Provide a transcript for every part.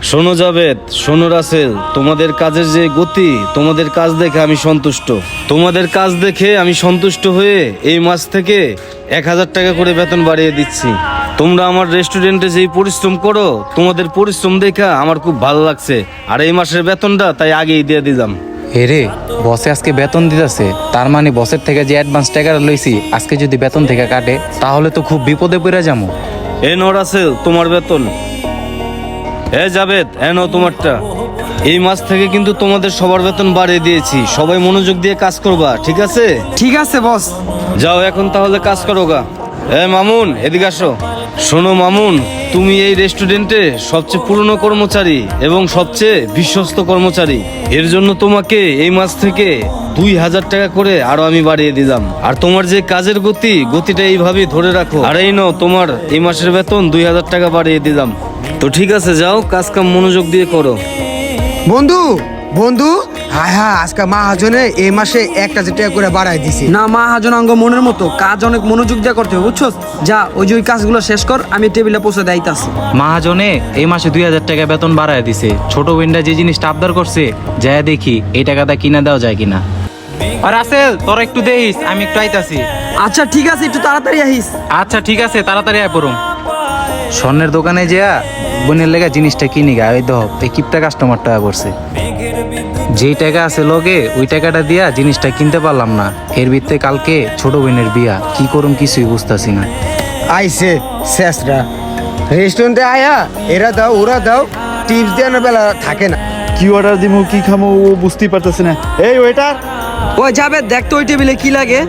শোনো জাভেদ, শোনো রাসেল, তোমাদের কাজের যে গতি, তোমাদের কাজ দেখে আমি সন্তুষ্ট। তোমাদের কাজ দেখে আমি সন্তুষ্ট হয়ে এই মাস থেকে 1000 টাকা করে বেতন বাড়িয়ে দিচ্ছি। তোমরা আমার রেস্টুরেন্টে যেই পরিশ্রম করো, তোমাদের পরিশ্রম দেখা আমার খুব ভালো লাগছে। আর এই মাসের বেতনটা তাই আগেই দিয়ে দিলাম। হেরে, বসে আজকে বেতন দিতেছে, তার মানে বসের থেকে যে অ্যাডভান্স টাকাটা লইছি আজকে যদি বেতন থেকে কাটে তাহলে তো খুব বিপদে পড়ে যাবো। এ নো রাসেল, তোমার বেতন। এ জাভেদ, এ নো তোমারটা। এই মাস থেকে কিন্তু তোমাদের সবার বেতন বাড়িয়ে দিয়েছি। সবাই মনোযোগ দিয়ে কাজ করবা, ঠিক আছে? ঠিক আছে বস। যাও এখন তাহলে কাজ করো গা। মামুন, এদিকে আসো। শোনো মামুন, তুমি এই রেস্টুরেন্টে সবচেয়ে পুরনো কর্মচারী এবং সবচেয়ে বিশ্বস্ত কর্মচারী। এর জন্য তোমাকে এই মাস থেকে 2000 টাকা করে আরো আমি বাড়িয়ে দিলাম। আর তোমার যে কাজের গতিটা এইভাবেই ধরে রাখো। আর এই নাও তোমার এই মাসের বেতন 2000 টাকা বাড়িয়ে দিলাম। তো ঠিক আছে, যাও কাজ কাম মনোযোগ দিয়ে করো। বন্ধু বন্ধু, হায় হায়, আজকে মাহাজনে এই মাসে 1000 টাকা করে বাড়াই দিছে। না মহাজন অঙ্গ মনের মতো কাজ অনেক মনোযোগ দিয়ে করতে হবে, বুঝছো? যা ওই যে ওই কাজগুলো শেষ কর, আমি টেবিলে পৌঁছে দাইতাছি। মহাজনে এই মাসে 2000 টাকা বেতন বাড়ায় দিছে। ছোট বোনটা যে জিনিসটা আবদার করছে, যা দেখি এই টাকাটা কিনা দেওয়া যায় কিনা। আর আসেল, তোরা একটু দেখিস, আমি একটু আইতাছি। আচ্ছা ঠিক আছে, একটু তাড়াতাড়ি আহিস। আচ্ছা ঠিক আছে, তাড়াতাড়ি আয় পড়ুম। স্বর্ণের দোকানে যা বোনের লেগা জিনিসটা কিনি গা, ওই দেখ এই কিপটা কাস্টমার টাকা করছে। যেই টাকা আছে লগে ওই টাকাটা দিয়া জিনিসটা কিনতে পারলাম না। এর ভিত্তে কালকে ছোট বোনের বিয়া, কি করুম কিছুই বুঝতাছি না। আইসে শেষরা রেস্টুরেন্টে আয়া, এরা দাও ওরা দাও, টিপস দেওয়ার বেলা থাকে না। কি অর্ডার দিমু কি খামু ও বুঝতেই পারতেছি না। এই ওয়েটার, ওই যাবে, দেখ তো ওই টেবিলে কি লাগে।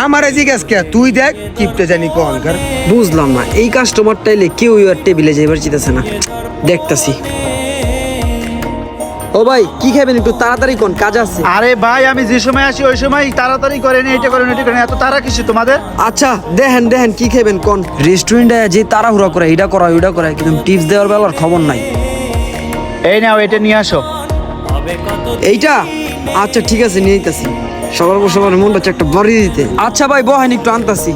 আমারে জিজ্ঞাস কে, তুই দেখ কিপটে জানি কোনকার। বুঝলাম না, এই কাস্টমার টাইলে কেউ আর টেবিলে যাইবার চিতেছে না। দেখতাছি। ও ভাই, কি খাবেন? একটু তাড়াতাড়ি কোন, কাজ আছে। আরে ভাই আমি যে সময় আসি ওই সময় তাড়াতাড়ি করেন, এটা করেন এটা করেন, এত তাড়া কিসে তোমাদের? আচ্ছা দেখেন দেখেন কি খাবেন কোন। রেস্টুরেন্টে যে তাড়াহুড়া করে এটা করা ওইটা করা, কিন্তু টিপস দেওয়ার বেলার খবর নাই। এই নাও এটা নিয়ে আসো। এইটা আচ্ছা ঠিক আছে, নিয়ে আইতাছি। সবার মনটা হচ্ছে একটা বাড়ি দিতে। আচ্ছা ভাই বহেন, একটু আনতাছি।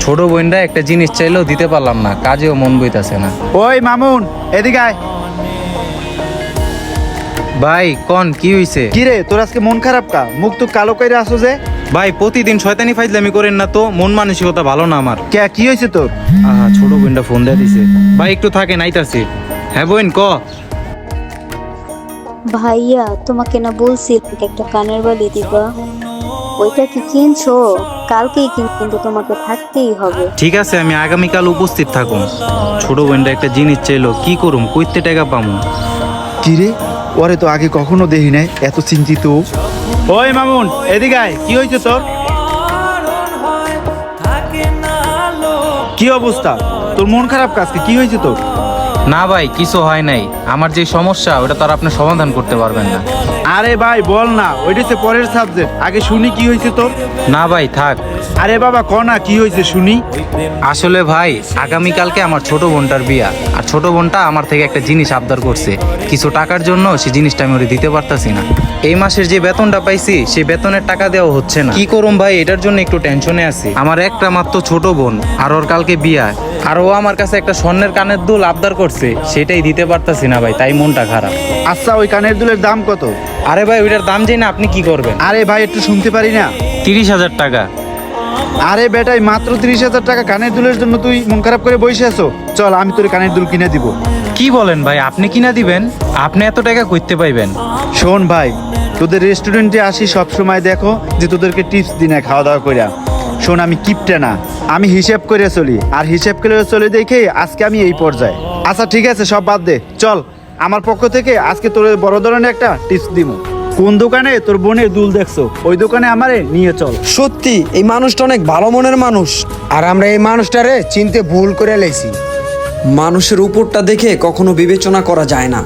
ছোট বোনরা একটা জিনিস চাইলেও দিতে পারলাম না, কাজেও মন বইতাছে না। ওই মামুন, এদিকে আয়। ভাই কোন, কি হইছে? কি রে, তোর আজকে মন খারাপ কা? মুখ তো কালো কইরা আসো যে। ভাই প্রতিদিন শয়তানি ফাইজলামি করেন না তো, মন মানসিকতা ভালো না আমার। কে, কি হয়েছে তোর? আহা, ছোট বোনটা ফোন দিয়ে দিছে। ভাই একটু থাকেন, আইতাছি। হ্যাঁ বোন ক। ভাইয়া, তোমাকে না বলছি একটা কানের বালি দিবা, ওইটা কি কিনছো? কালকেই কিন্তু তোমাকে থাকতেই হবে। ঠিক আছে, আমি আগামীকাল উপস্থিত থাকুন। ছোট বোনটা একটা জিনিস চাইলো, কি করুম, কইতে টাকা পামু? কি রে, ওরে তো আগে কখনো দেখি নাই এত চিন্তিত। ওই মামুন, এদিকে আয়। কি হয়েছে তোর? কি অবস্থা তোর? মন খারাপ কাজকে, কি হয়েছে তোর? না ভাই, কিছু হয় নাই। আমার যে সমস্যা ওটা তো আর আপনি সমাধান করতে পারবেন না। আরে ভাই বল না, ওইটা হচ্ছে পরের সাবজেক্ট, আগে শুনি কি হয়েছে তোর। না ভাই থাক। আরে বাবা ক না, কি হয়েছে শুনি। আসলে ভাই, আগামীকালকে আমার ছোট বোনটার বিয়া, আর ছোট বোনটা আমার থেকে একটা জিনিস আবদার করছে। কিছু টাকার জন্য সেই জিনিসটা আমি ওরে দিতে পারতাছি না। এই মাসের যে বেতনটা পাইছি সেই বেতনের টাকা দেওয়া হচ্ছে না। কি করুম ভাই, এটার জন্য একটু টেনশনে আছি। আমার একটা মাত্র ছোট বোন, আর ওর কালকে বিয়া, আর ও আমার কাছে একটা স্বর্ণের কানের দুল আবদার করছে, সেটাই দিতে পারতাছি না ভাই, তাই মনটা খারাপ। আচ্ছা ওই কানের দুলের দাম কত? আরে ভাই ওইটার দাম যাই না, আপনি কি করবেন? আরে ভাই একটু শুনতে পারি না। 30,000 টাকা। আরে বেটাই, মাত্র 30,000 টাকা কানের দুলের জন্য তুই মন খারাপ করে বসে আছো? চল আমি তোর কানের দুল কিনে দিব। কি বলেন ভাই, আপনি কিনা দিবেন? আপনি এত টাকা কইতে পাইবেন? শোন ভাই, তোদের রেস্টুরেন্টে আসি সব সময়, দেখো যে তোদেরকে টিপস দিনে খাওয়া দাওয়া করে। শোন, আমি কিপটে না, আমি হিসেব করে চলি, আর হিসেব করে চলে দেখে আজকে আমি এই পর্যায়ে। আচ্ছা ঠিক আছে, সব বাদ দে, চল আমার পক্ষ থেকে আজকে তোর বড় ধরনের একটা টিপস দিব। কোন দোকানে তোর বোনের দুল দেখছো, ওই দোকানে আমারে নিয়ে চল। সত্যি এই মানুষটা অনেক ভালো মনের মানুষ। আর আমরা এই মানুষটারে চিনতে ভুল করে লেছি। মানুষের উপরটা দেখে কখনো বিবেচনা করা যায় না,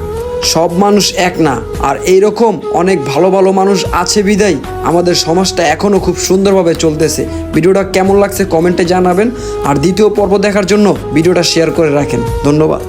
সব মানুষ এক না। আর এইরকম অনেক ভালো ভালো মানুষ আছে বিদায় আমাদের সমাজটা এখনো খুব সুন্দরভাবে চলতেছে। ভিডিওটা কেমন লাগছে কমেন্টে জানাবেন, আর দ্বিতীয় পর্ব দেখার জন্য ভিডিওটা শেয়ার করে রাখেন। ধন্যবাদ।